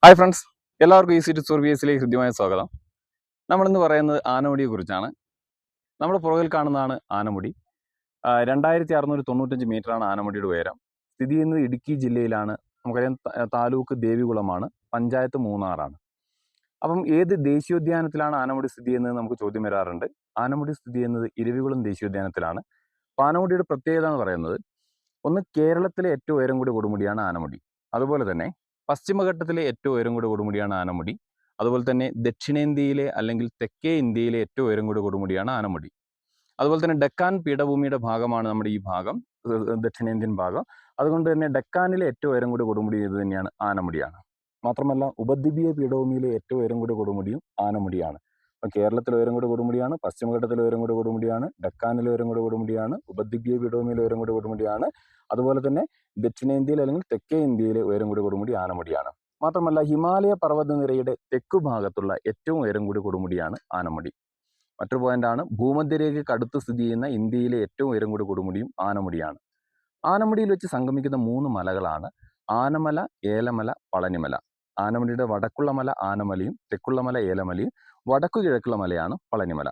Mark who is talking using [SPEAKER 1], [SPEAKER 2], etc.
[SPEAKER 1] Hi friends, എല്ലാവർക്കും easy to സർവീസിലേക്ക് ഹൃദ്യമായ സ്വാഗതം. നമ്മളിന്ന് പറയുന്നത് ആനമുടിയെ കുറിച്ചാണ്. നമ്മുടെ പുറകിൽ കാണുന്നതാണ് ആനമുടി. 2695 മീറ്ററാണ് ആനമുടിയുടെ ഉയരം. സ്ഥിതി ചെയ്യുന്നത് ഇടുക്കി ജില്ലയിലാണ്. നമുക്കറിയാം, താലൂക്ക് ദേവികുളമാണ്, പഞ്ചായത്ത് മൂന്നാറാണ്. അപ്പം ഏത് ദേശീയോദ്യാനത്തിലാണ് ആനമുടി സ്ഥിതി ചെയ്യുന്നത് നമുക്ക് ചോദ്യം വരാറുണ്ട്. ആനമുടി സ്ഥിതി ചെയ്യുന്നത് ഇരവികുളം ദേശീയോദ്യാനത്തിലാണ്. അപ്പോൾ ആനമുടിയുടെ പ്രത്യേകത എന്ന് പറയുന്നത്, ഒന്ന്, കേരളത്തിലെ ഏറ്റവും ഉയരം കൂടിയ കൊടുമുടിയാണ് ആനമുടി. അതുപോലെ തന്നെ പശ്ചിമഘട്ടത്തിലെ ഏറ്റവും ഉയരം കൂടിയ കൊടുമുടിയാണ് ആനമുടി. അതുപോലെ തന്നെ ദക്ഷിണേന്ത്യയിലെ അല്ലെങ്കിൽ തെക്കേ ഇന്ത്യയിലെ ഏറ്റവും ഉയരം കൂടിയ കൊടുമുടിയാണ് ആനമുടി. അതുപോലെ തന്നെ ഡെക്കാൻ പീഠഭൂമിയുടെ ഭാഗമാണ് നമ്മുടെ ഈ ഭാഗം, ദക്ഷിണേന്ത്യൻ ഭാഗം. അതുകൊണ്ട് തന്നെ ഡെക്കാനിലെ ഏറ്റവും ഉയരം കൂടിയ കൊടുമുടി ഇത് തന്നെയാണ്, ആനമുടിയാണ്. മാത്രമല്ല, ഉപദ്വീപീയ പീഠഭൂമിയിലെ ഏറ്റവും ഉയരം കൂടിയ കൊടുമുടിയും ആനമുടിയാണ്. അപ്പോൾ കേരളത്തിലെ ഉയരം കൂടിയ കൊടുമുടിയാണ്, പശ്ചിമഘട്ടത്തിലെ ഉയരം കൂടിയ കൊടുമുടിയാണ്, ഡെക്കാനിലെ ഉയരം കൂടിയ കൊടുമുടിയാണ്, ഉപദ്വീപീയ പീഠഭൂമിയിലെ ഉയരം കൂടിയ കൊടുമുടിയാണ്. അതുപോലെ തന്നെ ദക്ഷിണേന്ത്യയിൽ അല്ലെങ്കിൽ തെക്കേ ഇന്ത്യയിലെ ഉയരം കൂടിയ കൊടുമുടി ആനമുടിയാണ്. മാത്രമല്ല, ഹിമാലയ പർവ്വതനിരയുടെ തെക്കു ഭാഗത്തുള്ള ഏറ്റവും ഉയരം കൂടിയ കൊടുമുടിയാണ് ആനമുടി. മറ്റൊരു പോയിന്റാണ്, ഭൂമധ്യരേഖയ്ക്ക് അടുത്ത് സ്ഥിതി ചെയ്യുന്ന ഇന്ത്യയിലെ ഏറ്റവും ഉയരം കൂടിയ കൊടുമുടിയും ആനമുടിയാണ്. ആനമുടിയിൽ വെച്ച് സംഗമിക്കുന്ന 3 മലകളാണ് ആനമല, ഏലമല, പളനിമല. ആനമുടിയുടെ വടക്കുള്ള മല ആനമലയും തെക്കുള്ള മല ഏലമലയും വടക്കു കിഴക്കുള്ള മലയാണ് പളനിമല.